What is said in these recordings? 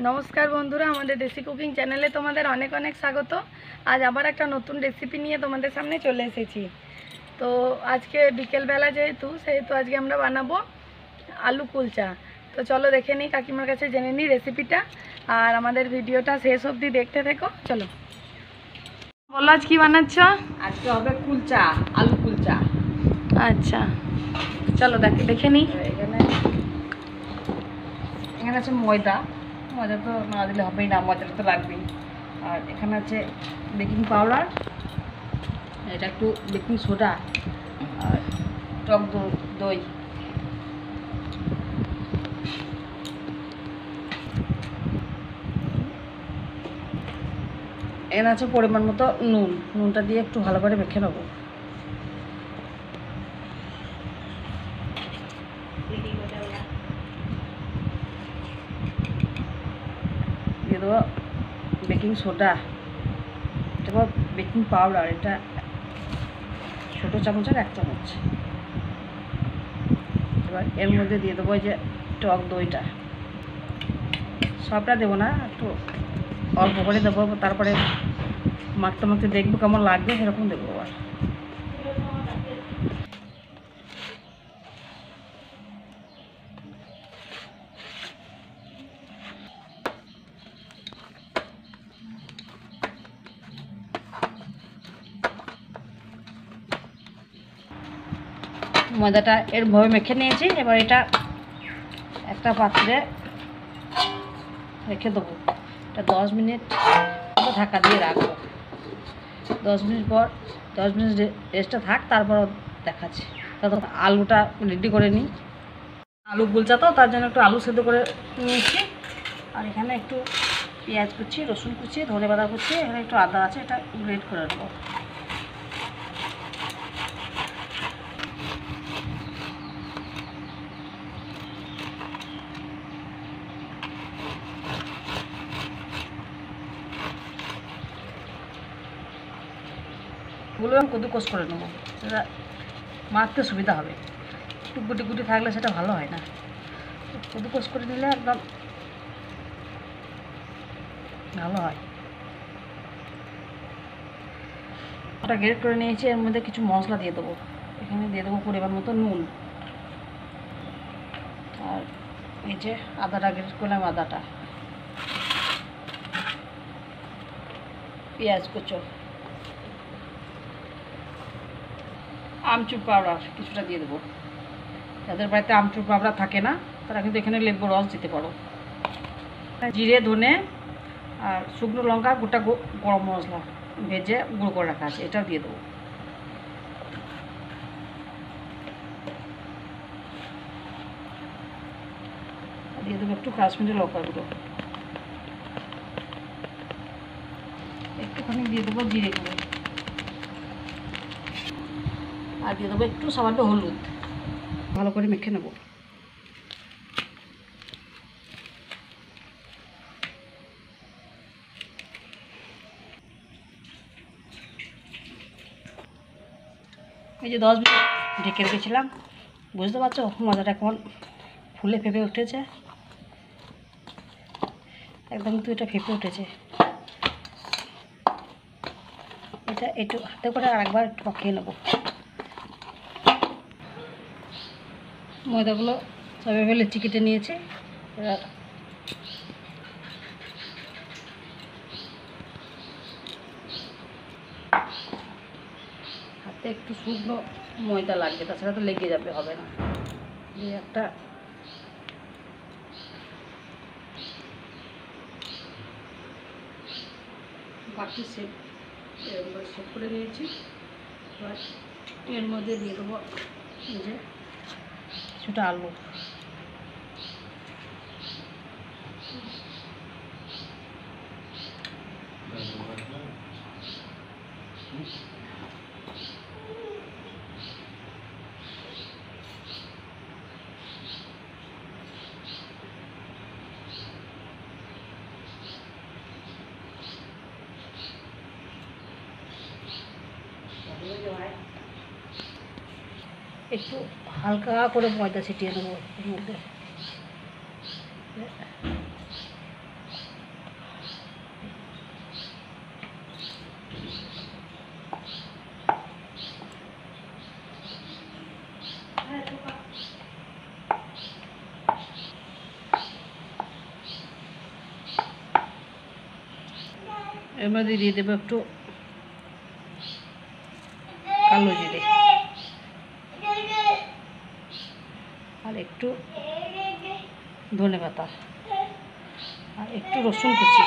নমস্কার বন্ধুরা, আমাদের দেশি কুকিং চ্যানেলে তোমাদের অনেক অনেক স্বাগত। আজ আবার একটা নতুন রেসিপি নিয়ে তোমাদের সামনে চলে এসেছি। তো আজকে বিকেলবেলা সেহেতু আজকে আমরা বানাবো আলু কুলচা। তো চলো দেখে নিই, কাকিমার কাছে জেনে নিই রেসিপিটা, আর আমাদের ভিডিওটা শেষ অবধি দেখতে থেকো। চলো বলো, আজ কি বানাচ্ছ? আজকে হবে কুলচা, আলু কুলচা। আচ্ছা চলো দেখে নিই। এখানে আছে ময়দা। ময়দা তো না দিলে হবেই না, ময়দাটা তো লাগবেই। আর এখানে আছে বেকিং পাউডার, এটা একটু বেকিং সোডা, আর টক দই। এখানে আছে পরিমাণ মতো নুনটা দিয়ে একটু ভালো করে মেখে নেবো। দিয়ে দেবো বেকিং সোডা, এটা বেকিং পাউডার, এটা ছোটো চামচের 1 চামচ। এবার এর মধ্যে দিয়ে দেবো যে টক দইটা। সবটা দেবো না, একটু অল্প করে দেবো, তারপরে মাখতে মাখতে দেখবো কেমন লাগবে, সেরকম দেবো। আবার ময়দাটা এরভাবে মেখে নিয়েছি। এবার এটা একটা পাত্রে রেখে দেবো। এটা 10 মিনিট ঢাকা দিয়ে রাখবো। 10 মিনিট পর 10 মিনিট রেস্টটা থাক, তারপর দেখাচ্ছি। তখন আলুটা রেডি করে নিই। আলু কুলচা তো, তার জন্য একটু আলু সেদ্ধ করে নিয়েছি। আর এখানে একটু পেঁয়াজ কুচি, রসুন কুচি, ধনেপাতা কুচি, এখানে একটু আদা আছে, এটা গ্রেট করে নেবো। এগুলো আমি কদ্দুকস করে নেবো, সেটা মাখতে সুবিধা হবে। একটু গুটি গুটি থাকলে সেটা ভালো হয় না। কদ্দুকস করে নিলে একদম ভালো হয়। ওটা গ্রেট করে নিয়েছি। এর মধ্যে কিছু মশলা দিয়ে দেবো। এখানে দিয়ে দেবো পরিমাণ মতো নুন, আর এই যে আদাটা গ্রেট করলাম, আদাটা, পেঁয়াজ কুচো, আমচুর পাউডার কিছুটা দিয়ে দেবো। যাদের বাড়িতে আমচুর পাউডার থাকে না, তারা কিন্তু এখানে লেবু রস দিতে পারো। জিরে, ধনে আর শুকনো লঙ্কা, গোটা গরম মশলা ভেজে গুঁড়ো করে রাখা আছে, এটাও দিয়ে দেবো। দিয়ে দেবো একটু কাশ্মীরি লঙ্কা গুঁড়ো, একটুখানি দিয়ে দেবো জিরে গুঁড়ো, আর দিয়ে দেবো একটু সামান্য হলুদ। ভালো করে মেখে নেব। এই যে 10 মিনিট ঢেকে রেখেছিলাম, বুঝতে পারছো মজাটা কেমন ফুলে ফেপে উঠেছে। একদম তো এটা ফেপে উঠেছে। এটা একটু হাতে করে আরেকবার একটু পাকিয়ে নেবো। ময়দাগুলো সবাই ফেলে চিকেটে নিয়েছে। এবার হাতে একটু শুকনো ময়দা লাগবে, তাছাড়া তো লেগে যাবে, হবে না। এই একটা বাকি সেট এরকম করে সেট করে নিয়েছি। এবার এর মধ্যে দিয়ে দেবো এই যে কিছুটা আলু। একটু হালকা করে ময়দা ছিটিয়ে দেবো এর মধ্যে। এর মধ্যে দিয়ে দেবো একটু কালো জিরে আর একটু ধনেপাতা আর একটু রসুন কুচি।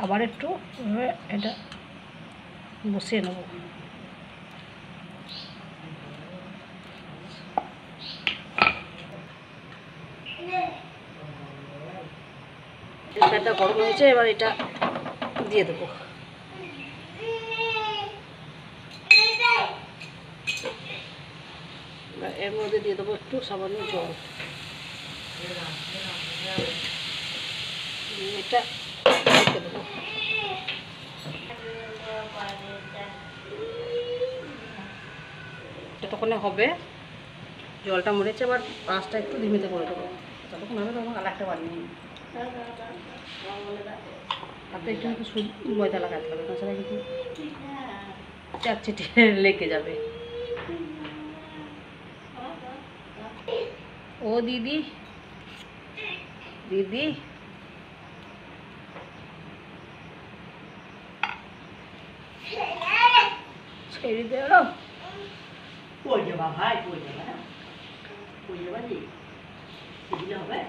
আবার একটু এটা বসিয়ে নেব। এটা গরম হয়েছে, এবার এটা দিয়ে দেবো। এর মধ্যে দিয়ে দেবো একটু সামান্য জল। এটা রেখে দেবো। যতক্ষণে হবে, জলটা মরেছে, এবার আঁচটা একটু ধিমিতে করে দেবো। যতক্ষণ হবে তখন আর একটা বানিয়ে নিই। তাতে একটু ময়দা লাগাতে হবে, তাছাড়া কিন্তু চারচিটে লেগে যাবে। ও দিদি, দিদি ছেড়ে দেও। কই যাবা ভাই, কই যাবা না, কই যাবা জি দিলে হবে।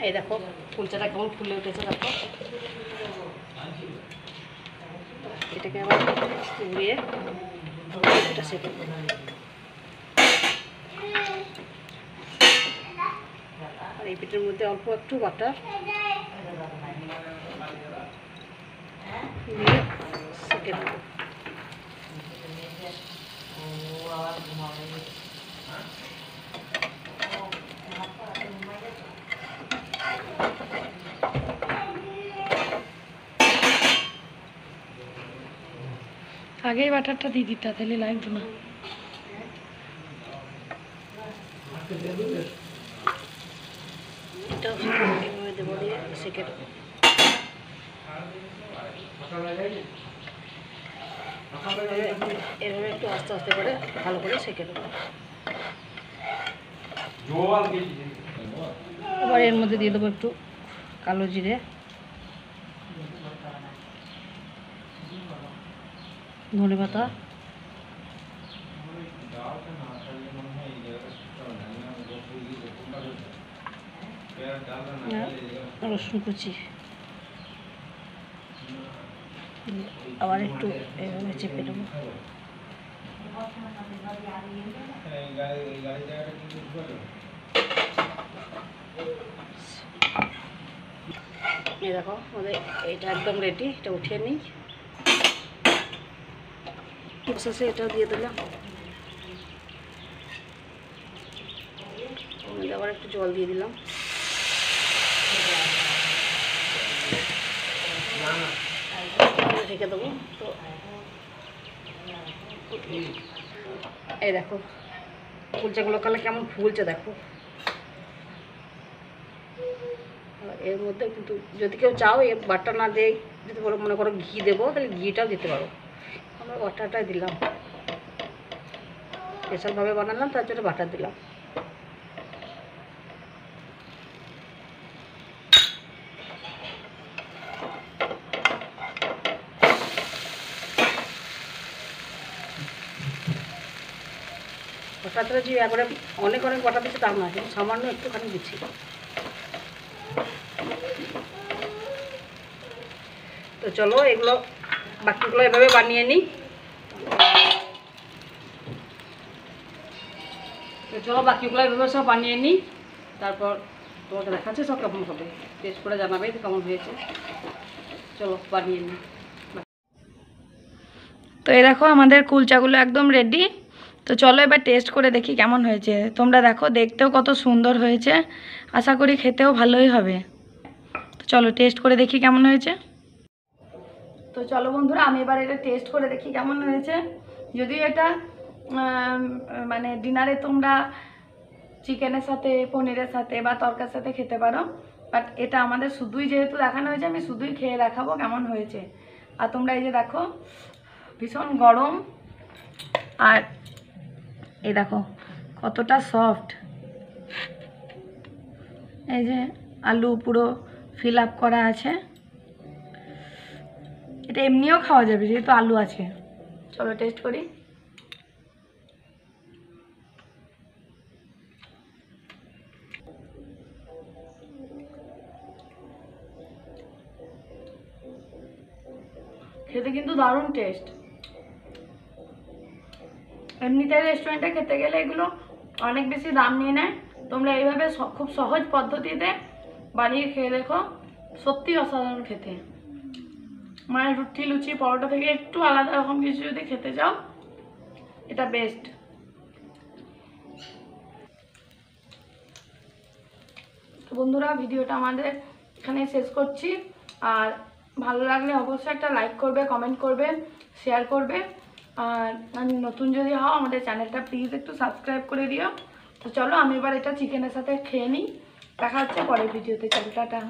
এই দেখো কুলচাটা কেমন ফুলে উঠেছে, দেখো। এটাকে আবার ঘুরিয়ে এটা সেঁকে দেবো। আর এই পিঠের মধ্যে অল্প একটু বাটার দিয়ে সেঁকে দেবো। আগেই বাটারটা দিয়ে দিতে, তাহলে লাগতো না। এটাও এভাবে দেবো, দিয়ে সেঁকে দেবো। এভাবে একটু আস্তে আস্তে করে ভালো করে সেঁকে দেবো। এবার এর মধ্যে দিয়ে দেবো একটু কালো জিরে, ধনেপাতা, রসুন কুচি, আবার একটু এভাবে চেপে দেবো। এই দেখো আমাদের এটা একদম রেডি। এটা উঠিয়ে নিই। প্রসেসে এটাও দিয়ে দিলাম। আবার একটু জল দিয়ে দিলাম। রেখে দেবো। তো এই দেখো কুলচাগুলো কালে কেমন ফুলছে, দেখো। এর মধ্যে কিন্তু যদি কেউ চাও এই বাটার না দিয়ে যদি মনে করো ঘি দেবো, তাহলে ঘিটাও দিতে পারো। আমরা বাটারটাই দিলাম, স্পেশালভাবে বানালাম, তার জন্য বাটার দিলাম। বাটারটা যে একবারে অনেক অনেক বাটার দিচ্ছে তা না, কিন্তু সামান্য একটুখানি দিচ্ছি। তো চলো এগুলো বাকিগুলো এভাবে বানিয়ে নিই। তো চলো বাকিগুলো এভাবে সব বানিয়ে নিই, তারপর তোমাকে দেখাচ্ছে সব কেমন হবে। টেস্ট করে জানাবে কেমন হয়েছে। চলো বানিয়ে নিই। তো এই দেখো আমাদের কুলচাগুলো একদম রেডি। তো চলো এবার টেস্ট করে দেখি কেমন হয়েছে। তোমরা দেখো দেখতেও কত সুন্দর হয়েছে, আশা করি খেতেও ভালোই হবে। তো চলো টেস্ট করে দেখি কেমন হয়েছে। তো চলো বন্ধুরা আমি এবার এটা টেস্ট করে দেখি কেমন হয়েছে। যদিও এটা মানে ডিনারে তোমরা চিকেনের সাথে, পনিরের সাথে বা তরকার সাথে খেতে পারো, বাট এটা আমাদের শুধুই যেহেতু দেখানো হয়েছে, আমি শুধুই খেয়ে দেখাবো কেমন হয়েছে। আর তোমরা এই যে দেখো ভীষণ গরম, আর এই দেখো কতটা সফট। এই যে আলু পুরো ফিল আপ করা আছে। এটা এমনিও খাওয়া যাবে যেহেতু আলু আছে। চলো টেস্ট করি। খেতে কিন্তু দারুণ টেস্ট। এমনিতে রেস্টুরেন্টে খেতে গেলে এগুলো অনেক বেশি দাম নিয়ে নেয়। তোমরা এইভাবে খুব সহজ পদ্ধতিতে বানিয়ে খেয়ে দেখো, সত্যি অসাধারণ খেতে। মানে রুটি, লুচি, পরোটা থেকে একটু আলাদা রকম কিছু যদি খেতে চাও, এটা বেস্ট। তো বন্ধুরা ভিডিওটা আমাদের এখানে শেষ করছি। আর ভালো লাগলে অবশ্যই একটা লাইক করবে, কমেন্ট করবে, শেয়ার করবে। আর নতুন যদি হও আমাদের চ্যানেলটা প্লিজ একটু সাবস্ক্রাইব করে দিও। তো চলো আমি এবার এটা চিকেনের সাথে খেয়ে নিই। দেখা হচ্ছে পরের ভিডিওতে। চলো টাটা।